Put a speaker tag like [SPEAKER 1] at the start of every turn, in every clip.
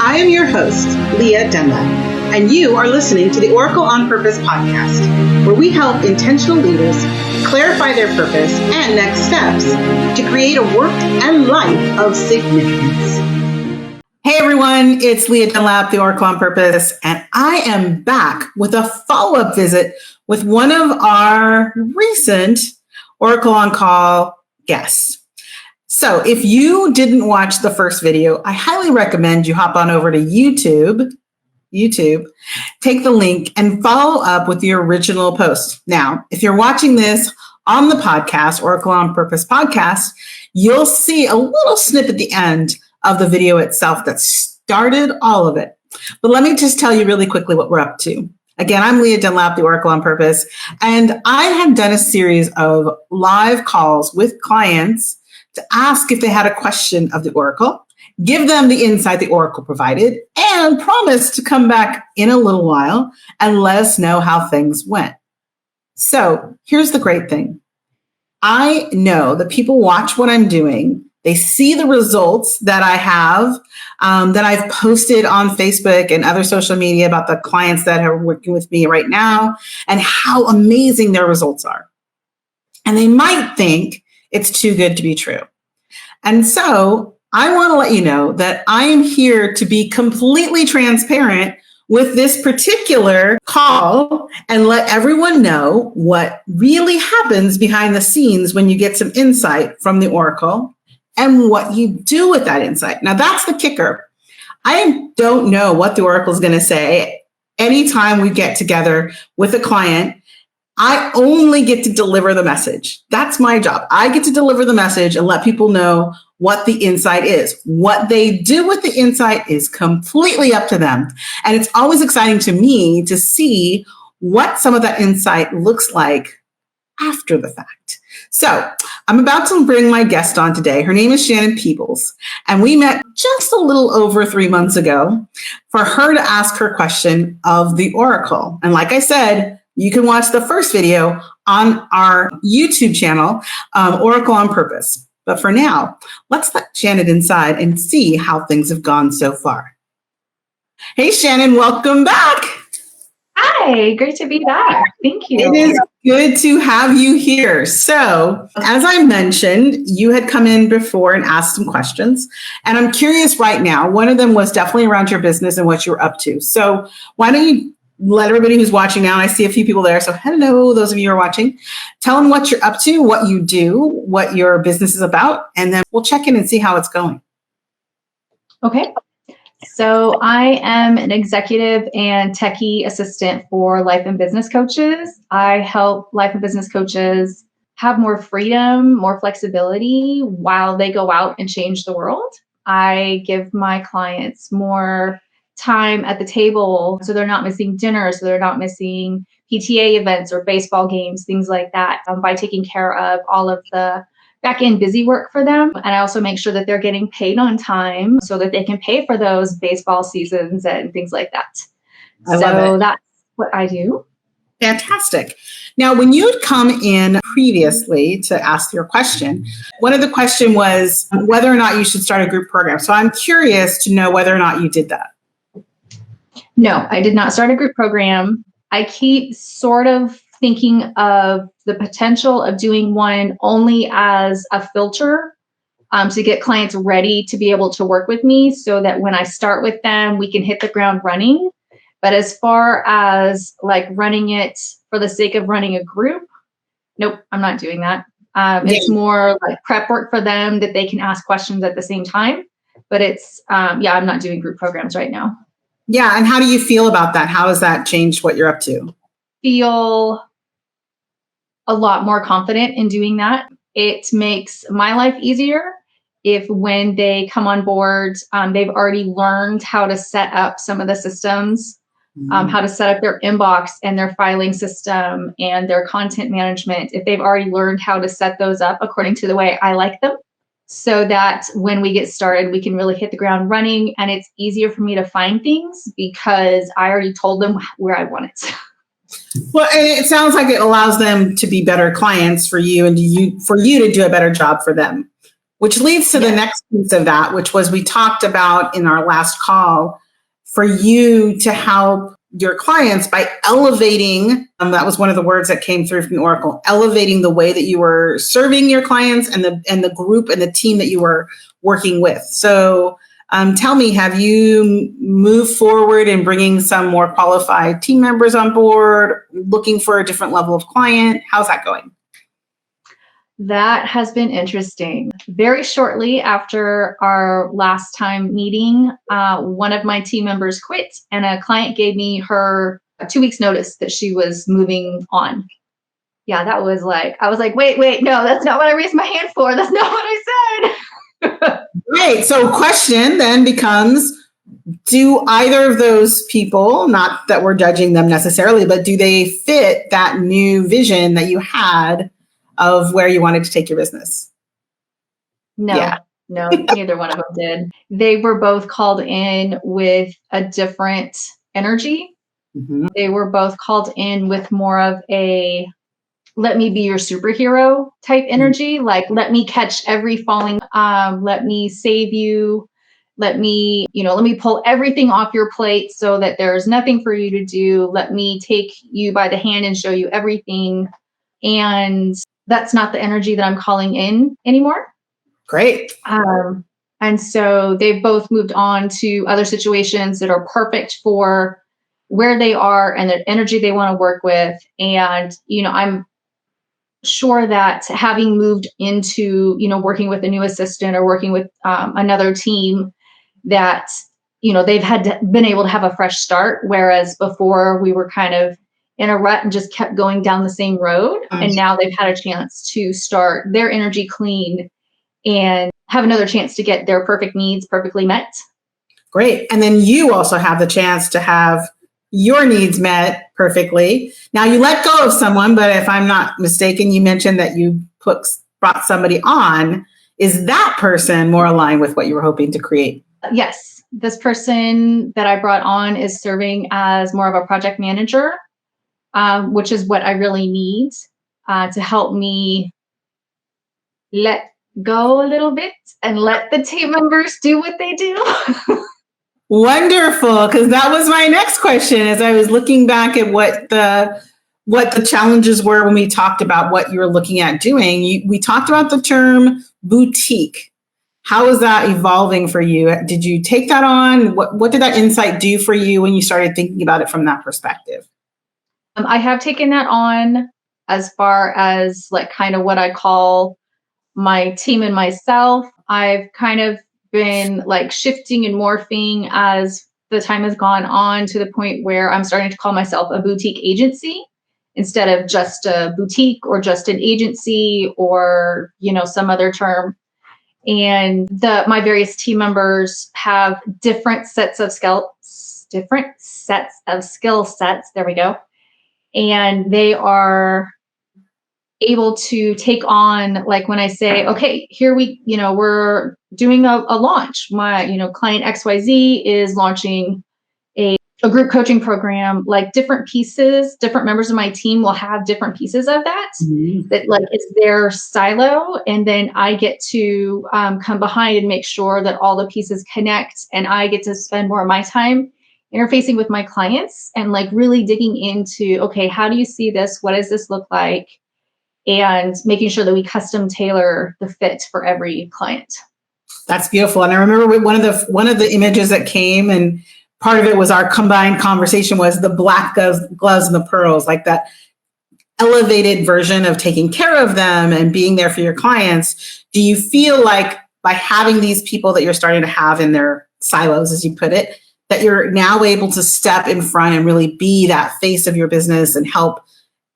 [SPEAKER 1] I am your host, Lia Dunlap, and you are listening to the Oracle on Purpose podcast, where we help intentional leaders clarify their purpose and next steps to create a work and life of significance. Hey everyone, it's Lia Dunlap, the Oracle on Purpose, and I am back with a follow-up visit with one of our recent Oracle on Call guests. So if you didn't watch the first video, I highly recommend you hop on over to YouTube, take the link and follow up with the original post. Now, if you're watching this on the podcast, Oracle on Purpose podcast, you'll see a little snip at the end of the video itself that started all of it. But let me just tell you really quickly what we're up to. Again, I'm Lia Dunlap, the Oracle on Purpose, and I have done a series of live calls with clients to ask if they had a question of the Oracle, give them the insight the Oracle provided, and promise to come back in a little while and let us know how things went. So here's the great thing. I know that people watch what I'm doing. They see the results that I have, that I've posted on Facebook and other social media about the clients that are working with me right now and how amazing their results are. And they might think it's too good to be true. And so I want to let you know that I am here to be completely transparent with this particular call and let everyone know what really happens behind the scenes when you get some insight from the Oracle and what you do with that insight. Now, that's the kicker. I don't know what the Oracle is going to say anytime we get together with a client. I only get to deliver the message. That's my job. I get to deliver the message and let people know what the insight is. What they do with the insight is completely up to them. And it's always exciting to me to see what some of that insight looks like after the fact. So I'm about to bring my guest on today. Her name is Shannon Peebles, and we met just a little over 3 months ago for her to ask her question of the Oracle. And like I said, you can watch the first video on our YouTube channel, Oracle on Purpose. But for now, let's let Shannon inside and see how things have gone so far. Hey, Shannon, welcome back.
[SPEAKER 2] Hi, great to be back. Thank you.
[SPEAKER 1] It is good to have you here. So, as I mentioned, you had come in before and asked some questions. And I'm curious right now, one of them was definitely around your business and what you're up to. So why don't you let everybody who's watching now, I see a few people there. So hello, those of you who are watching, tell them what you're up to, what you do, what your business is about, and then we'll check in and see how it's going.
[SPEAKER 2] Okay. So I am an executive and techie assistant for life and business coaches. I help life and business coaches have more freedom, more flexibility while they go out and change the world. I give my clients more time at the table so they're not missing dinner, so they're not missing PTA events or baseball games, things like that, by taking care of all of the back-end busy work for them. And I also make sure that they're getting paid on time so that they can pay for those baseball seasons and things like that. So that's what I do.
[SPEAKER 1] Fantastic. Now, when you had come in previously to ask your question, one of the question was whether or not you should start a group program. So I'm curious to know whether or not you did that.
[SPEAKER 2] No, I did not start a group program. I keep sort of thinking of the potential of doing one only as a filter to get clients ready to be able to work with me so that when I start with them, we can hit the ground running. But as far as like running it for the sake of running a group, nope, I'm not doing that. It's more like prep work for them that they can ask questions at the same time. But it's, I'm not doing group programs right now.
[SPEAKER 1] Yeah. And how do you feel about that? How has that changed what you're up to?
[SPEAKER 2] Feel a lot more confident in doing that. It makes my life easier if when they come on board, they've already learned how to set up some of the systems, how to set up their inbox and their filing system and their content management. If they've already learned how to set those up according to the way I like them, so that when we get started, we can really hit the ground running and it's easier for me to find things because I already told them where I want it.
[SPEAKER 1] Well, it sounds like it allows them to be better clients for you and for you to do a better job for them, Which leads to the next piece of that, which was we talked about in our last call for you to help your clients by elevating, that was one of the words that came through from Oracle, elevating the way that you were serving your clients and the group and the team that you were working with. So tell me, have you moved forward in bringing some more qualified team members on board, looking for a different level of client? How's that going?
[SPEAKER 2] That has been interesting. Very shortly after our last time meeting, one of my team members quit and a client gave me her 2 weeks notice that she was moving on. Yeah, that was like, I was like, wait, no, that's not what I raised my hand for. That's not what I said.
[SPEAKER 1] Right. So question then becomes, do either of those people, not that we're judging them necessarily, but do they fit that new vision that you had of where you wanted to take your business?
[SPEAKER 2] No, neither one of them did. They were both called in with a different energy. Mm-hmm. They were both called in with more of a, let me be your superhero type energy. Mm-hmm. Like, let me catch every falling, let me save you. Let me pull everything off your plate so that there's nothing for you to do. Let me take you by the hand and show you everything. And that's not the energy that I'm calling in anymore.
[SPEAKER 1] Great.
[SPEAKER 2] And so they've both moved on to other situations that are perfect for where they are and the energy they want to work with. And, I'm sure that having moved into, working with a new assistant or working with another team, that, they've been able to have a fresh start. Whereas before we were kind of in a rut and just kept going down the same road. Mm-hmm. And now they've had a chance to start their energy clean and have another chance to get their perfect needs perfectly met.
[SPEAKER 1] Great. And then you also have the chance to have your needs met perfectly. Now you let go of someone, but if I'm not mistaken, you mentioned that you brought somebody on. Is that person more aligned with what you were hoping to create?
[SPEAKER 2] Yes. This person that I brought on is serving as more of a project manager, which is what I really need to help me let go a little bit and let the team members do what they do.
[SPEAKER 1] Wonderful, because that was my next question as I was looking back at what the challenges were when we talked about what you were looking at doing. We talked about the term boutique. How is that evolving for you? Did you take that on? What did that insight do for you when you started thinking about it from that perspective?
[SPEAKER 2] I have taken that on as far as like kind of what I call my team and myself. I've kind of been like shifting and morphing as the time has gone on to the point where I'm starting to call myself a boutique agency instead of just a boutique or just an agency or, some other term. And my various team members have different sets of skill sets. There we go. And they are able to take on, like when I say, okay, here we're doing a launch. My, client XYZ is launching a group coaching program, like different members of my team will have different pieces of that, mm-hmm. that like it's their silo. And then I get to come behind and make sure that all the pieces connect. And I get to spend more of my time interfacing with my clients and like really digging into, okay, how do you see this? What does this look like? And making sure that we custom tailor the fit for every client. That's
[SPEAKER 1] beautiful. And I remember one of the images that came, and part of it was our combined conversation, was the black gloves and the pearls, like that elevated version of taking care of them and being there for your clients. Do you feel like by having these people that you're starting to have in their silos, as you put it, that you're now able to step in front and really be that face of your business and help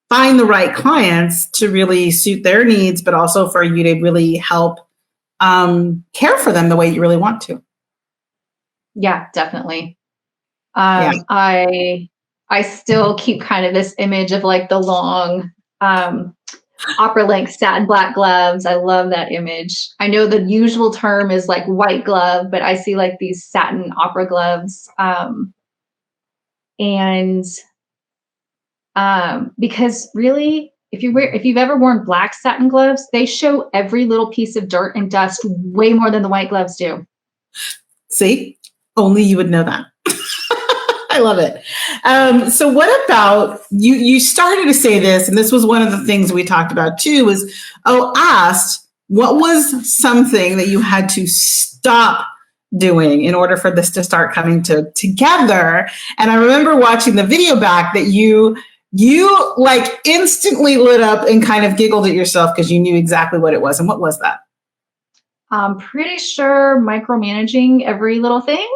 [SPEAKER 1] find the right clients to really suit their needs, but also for you to really help care for them the way you really want to?
[SPEAKER 2] Yeah, definitely. I still keep kind of this image of like the long opera length satin black gloves. I love that image. I know the usual term is like white glove, but I see like these satin opera gloves. Because really if you've ever worn black satin gloves, they show every little piece of dirt and dust way more than the white gloves do.
[SPEAKER 1] See, only you would know that. I love it. So what about you? You started to say this, and this was one of the things we talked about too, was, asked what was something that you had to stop doing in order for this to start coming together. And I remember watching the video back that you like instantly lit up and kind of giggled at yourself because you knew exactly what it was. And what was that?
[SPEAKER 2] I'm pretty sure micromanaging every little thing.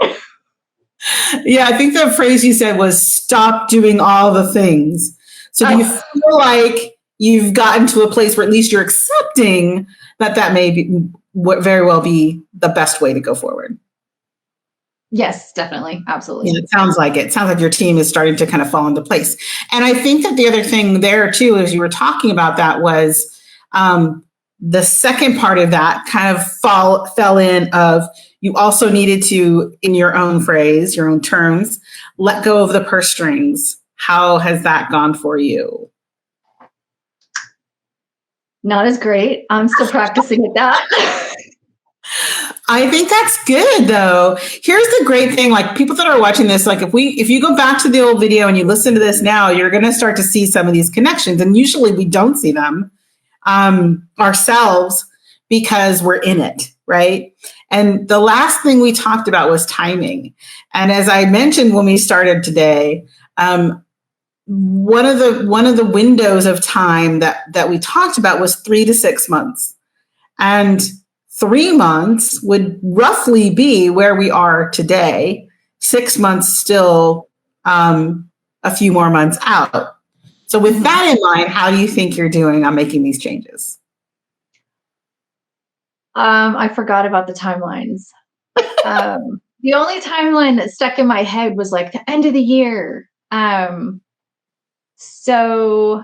[SPEAKER 1] Yeah, I think the phrase you said was stop doing all the things. So do you feel like you've gotten to a place where at least you're accepting that may be very well be the best way to go forward?
[SPEAKER 2] Yes, definitely. Absolutely.
[SPEAKER 1] Yeah, it sounds like it. It sounds like your team is starting to kind of fall into place. And I think that the other thing there too, as you were talking about that, was the second part of that kind of fell in of you also needed to, in your own phrase, your own terms, let go of the purse strings. How has that gone for you?
[SPEAKER 2] Not as great. I'm still practicing at that.
[SPEAKER 1] I think that's good though. Here's the great thing, like people that are watching this, like if you go back to the old video and you listen to this now, you're going to start to see some of these connections. And usually we don't see them ourselves because we're in it, right? And the last thing we talked about was timing. And as I mentioned when we started today, one of the windows of time that we talked about was 3 to 6 months. And 3 months would roughly be where we are today. 6 months still a few more months out. So with that in mind, how do you think you're doing on making these changes?
[SPEAKER 2] I forgot about the timelines. The only timeline that stuck in my head was like the end of the year. So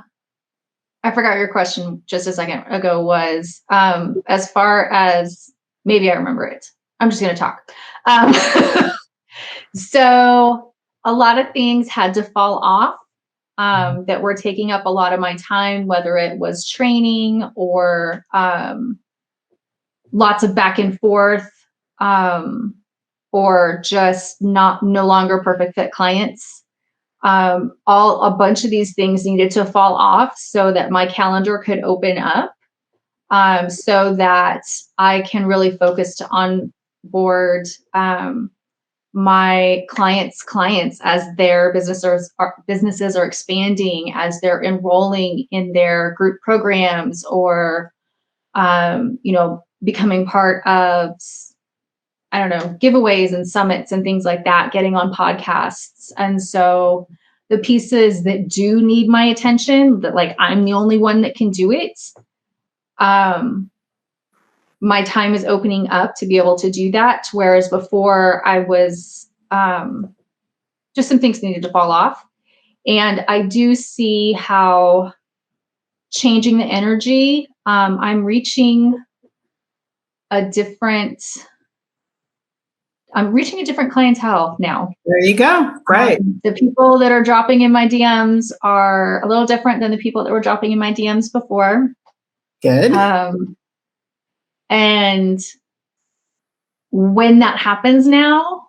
[SPEAKER 2] I forgot your question just a second ago was, as far as, maybe I remember it. I'm just going to talk. So a lot of things had to fall off that were taking up a lot of my time, whether it was training or lots of back and forth, or just no longer perfect fit clients. A bunch of these things needed to fall off so that my calendar could open up, so that I can really focus to onboard my clients as their businesses are expanding, as they're enrolling in their group programs, or becoming part of, I don't know, giveaways and summits and things like that, getting on podcasts. And so the pieces that do need my attention, that like I'm the only one that can do it, my time is opening up to be able to do that. Whereas before I was, just some things needed to fall off. And I do see how changing the energy, I'm reaching a different clientele now.
[SPEAKER 1] There you go. Right.
[SPEAKER 2] The people that are dropping in my DMs are a little different than the people that were dropping in my DMs before.
[SPEAKER 1] Good.
[SPEAKER 2] And when that happens now,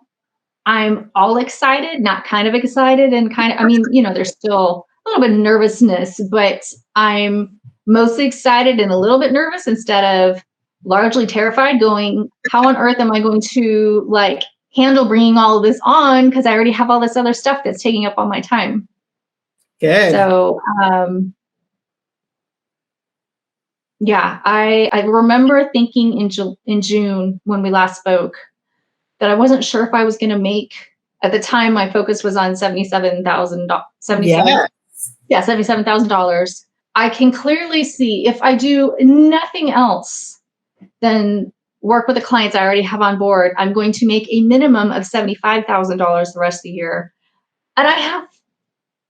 [SPEAKER 2] I'm all excited, not kind of excited, and there's still a little bit of nervousness, but I'm mostly excited and a little bit nervous instead of largely terrified, going, how on earth am I going to like handle bringing all of this on? Because I already have all this other stuff that's taking up all my time.
[SPEAKER 1] Good.
[SPEAKER 2] So, yeah, I remember thinking in June when we last spoke that I wasn't sure if I was going to make, at the time, my focus was on $77,000. I can clearly see if I do nothing else than work with the clients I already have on board, I'm going to make a minimum of $75,000 the rest of the year. And I have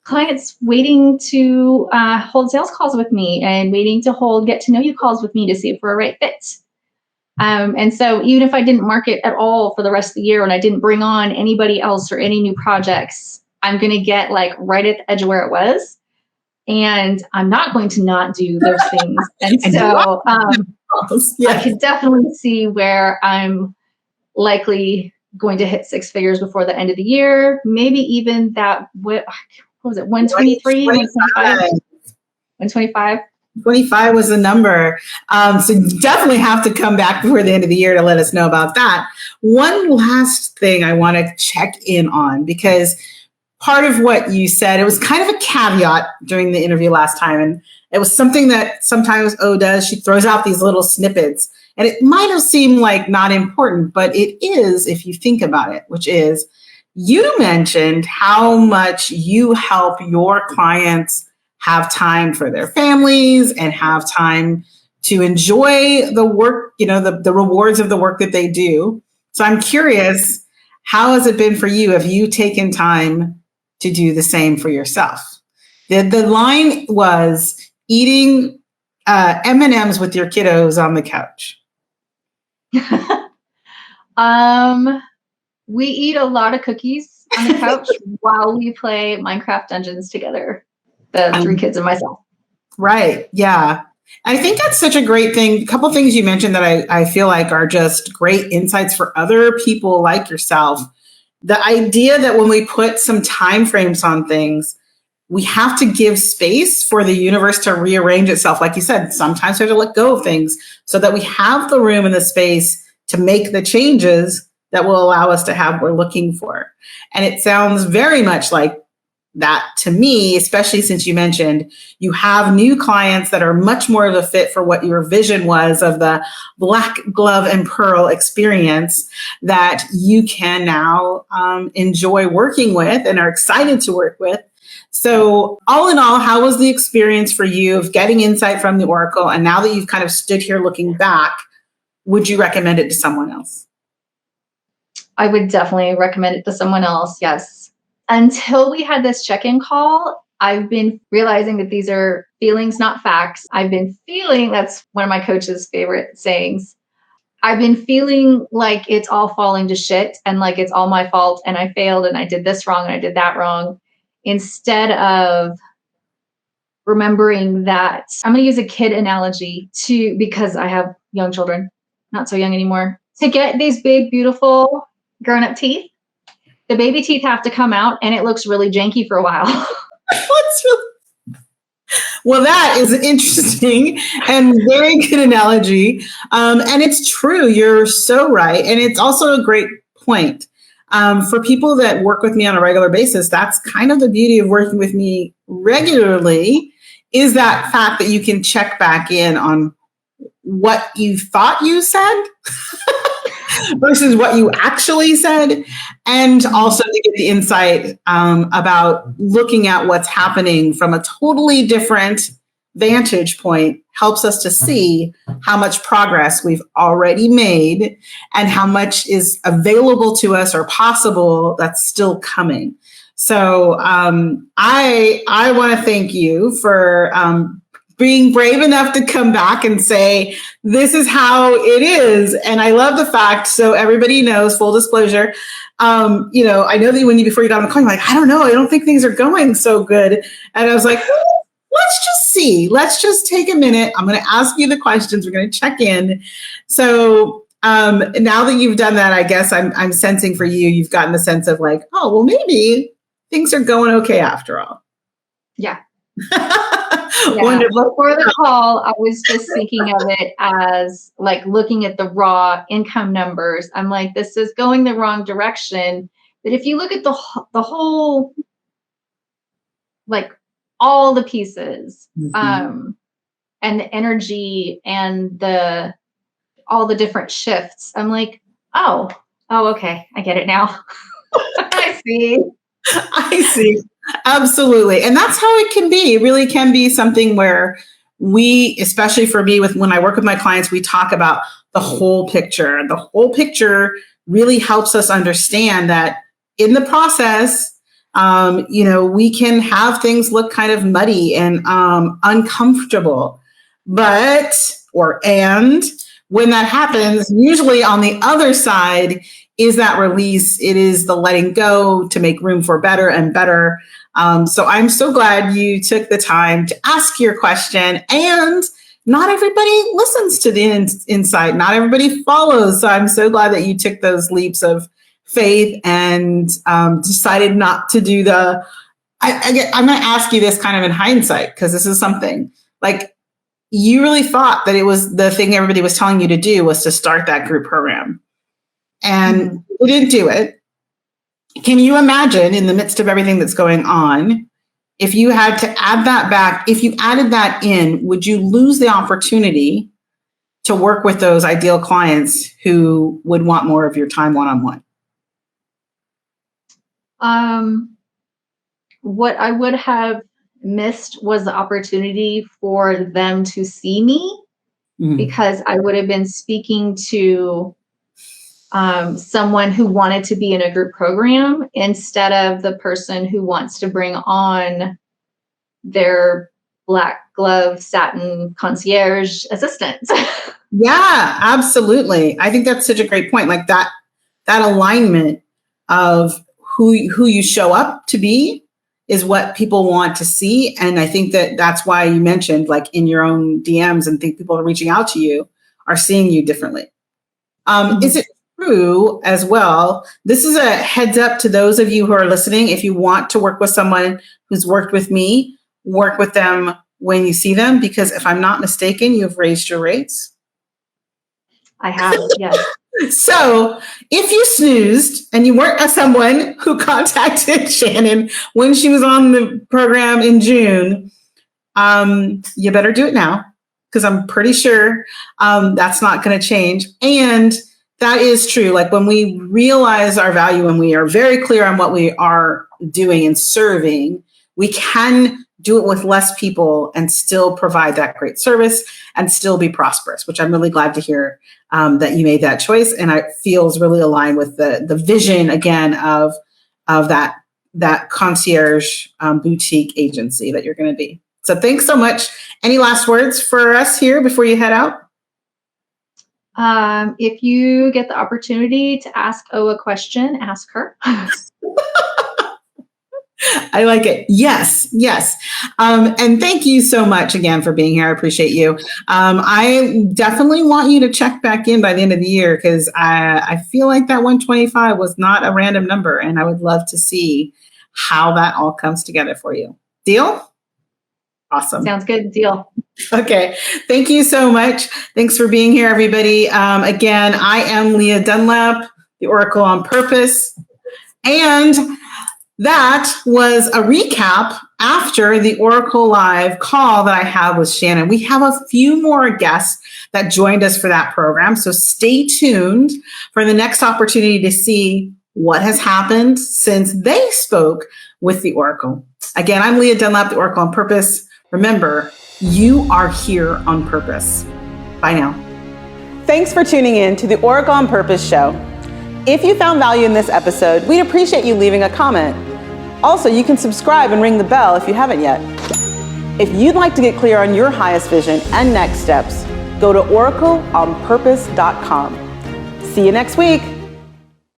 [SPEAKER 2] clients waiting to hold sales calls with me and waiting to hold get to know you calls with me to see if we're a right fit. And so even if I didn't market at all for the rest of the year and I didn't bring on anybody else or any new projects, I'm going to get like right at the edge of where it was. and I'm not going to not do those things. And so I could definitely see where I'm likely going to hit six figures before the end of the year. Maybe even that, what was it, 123, 125? 125.
[SPEAKER 3] 25 was the number. So you definitely have to come back before the end of the year to let us know about that. One last thing I want to check in on, because part of what you said, it was kind of a caveat during the interview last time. And it was something that sometimes O does. She throws out these little snippets. And it might have seemed like not important, but it is if you think about it, which is you mentioned how much you help your clients have time for their families and have time to enjoy the work, the rewards of the work that they do. So I'm curious, how has it been for you? Have you taken time to do the same for yourself? The line was eating M&Ms with your kiddos on the couch.
[SPEAKER 2] We eat a lot of cookies on the couch while we play Minecraft Dungeons together. The three kids and myself.
[SPEAKER 3] Right. Yeah. I think that's such a great thing. A couple things you mentioned that I feel like are just great insights for other people like yourself. The idea that when we put some time frames on things, we have to give space for the universe to rearrange itself. Like you said, sometimes we have to let go of things so that we have the room and the space to make the changes that will allow us to have what we're looking for. And it sounds very much like that to me, especially since you mentioned you have new clients that are much more of a fit for what your vision was of the black glove and pearl experience that you can now enjoy working with and are excited to work with. So all in all, how was the experience for you of getting insight from the Oracle? And now that you've kind of stood here looking back, would you recommend it to someone else?
[SPEAKER 2] I would definitely recommend it to someone else. Yes. Until we had this check-in call, I've been realizing that these are feelings, not facts. I've been feeling, that's one of my coach's favorite sayings. I've been feeling like it's all falling to shit and like it's all my fault and I failed and I did this wrong and I did that wrong. Instead of remembering that, I'm going to use a kid analogy because I have young children, not so young anymore, to get these big, beautiful grown-up teeth. The baby teeth have to come out and it looks really janky for a while.
[SPEAKER 3] Well, that is interesting and very good analogy. And it's true. You're so right. And it's also a great point. For people that work with me on a regular basis, that's kind of the beauty of working with me regularly, is that fact that you can check back in on what you thought you said versus what you actually said, and also to get the insight about looking at what's happening from a totally different vantage point helps us to see how much progress we've already made and how much is available to us or possible that's still coming. So I want to thank you for being brave enough to come back and say, this is how it is. And I love the fact, so everybody knows, full disclosure, I know that before you got on the call, you're like, I don't know, I don't think things are going so good. And I was like, well, let's just see. Let's just take a minute. I'm going to ask you the questions. We're going to check in. So now that you've done that, I guess I'm sensing for you, you've gotten the sense of like, oh, well, maybe things are going okay after all.
[SPEAKER 2] Yeah. Yeah. Wonderful. Before the call, I was just thinking of it as like looking at the raw income numbers. I'm like, this is going the wrong direction. But if you look at the whole, like all the pieces, and the energy and all the different shifts, I'm like, oh, okay, I get it now. I see.
[SPEAKER 3] Absolutely. And that's how it can be. It really can be something where we, especially for me, when I work with my clients, we talk about the whole picture. The whole picture really helps us understand that in the process, we can have things look kind of muddy and uncomfortable, but when that happens, usually on the other side is that release. It is the letting go to make room for better and better. So I'm so glad you took the time to ask your question, and not everybody listens to the insight. Not everybody follows. So I'm so glad that you took those leaps of faith and decided not to do I'm going to ask you this kind of in hindsight, because this is something like you really thought that it was the thing everybody was telling you to do was to start that group program, and you didn't do it. Can you imagine, in the midst of everything that's going on, if you had to add that back, if you added that in, would you lose the opportunity to work with those ideal clients who would want more of your time one-on-one?
[SPEAKER 2] What I would have missed was the opportunity for them to see me, because I would have been speaking to someone who wanted to be in a group program instead of the person who wants to bring on their black glove satin concierge assistant.
[SPEAKER 3] Yeah, absolutely. I think that's such a great point. Like that alignment of who you show up to be is what people want to see. And I think that's why you mentioned, like, in your own DMs, and think people are reaching out to you are seeing you differently. Is it true as well? This is a heads up to those of you who are listening. If you want to work with someone who's worked with me, work with them when you see them, because if I'm not mistaken, you've raised your rates.
[SPEAKER 2] I have, yes.
[SPEAKER 3] So if you snoozed and you weren't someone who contacted Shannon when she was on the program in June, you better do it now, because I'm pretty sure that's not going to change. And that is true. Like, when we realize our value and we are very clear on what we are doing and serving, we can do it with less people and still provide that great service and still be prosperous, which I'm really glad to hear that you made that choice. And it feels really aligned with the vision, again, of that concierge boutique agency that you're going to be. So thanks so much. Any last words for us here before you head out?
[SPEAKER 2] If you get the opportunity to ask O a question, ask her.
[SPEAKER 3] I like it. Yes. And thank you so much again for being here. I appreciate you. I definitely want you to check back in by the end of the year, because I feel like that 125 was not a random number, and I would love to see how that all comes together for you. Deal? Awesome.
[SPEAKER 2] Sounds good. Deal.
[SPEAKER 3] Okay. Thank you so much. Thanks for being here, everybody. Again, I am Lia Dunlap, the Oracle on Purpose. And that was a recap after the Oracle Live call that I had with Shannon. We have a few more guests that joined us for that program. So stay tuned for the next opportunity to see what has happened since they spoke with the Oracle. Again, I'm Lia Dunlap, the Oracle on Purpose. Remember, you are here on purpose. Bye now. Thanks for tuning in to the Oracle on Purpose show. If you found value in this episode, we'd appreciate you leaving a comment. Also, you can subscribe and ring the bell if you haven't yet. If you'd like to get clear on your highest vision and next steps, go to oracleonpurpose.com. See you next week.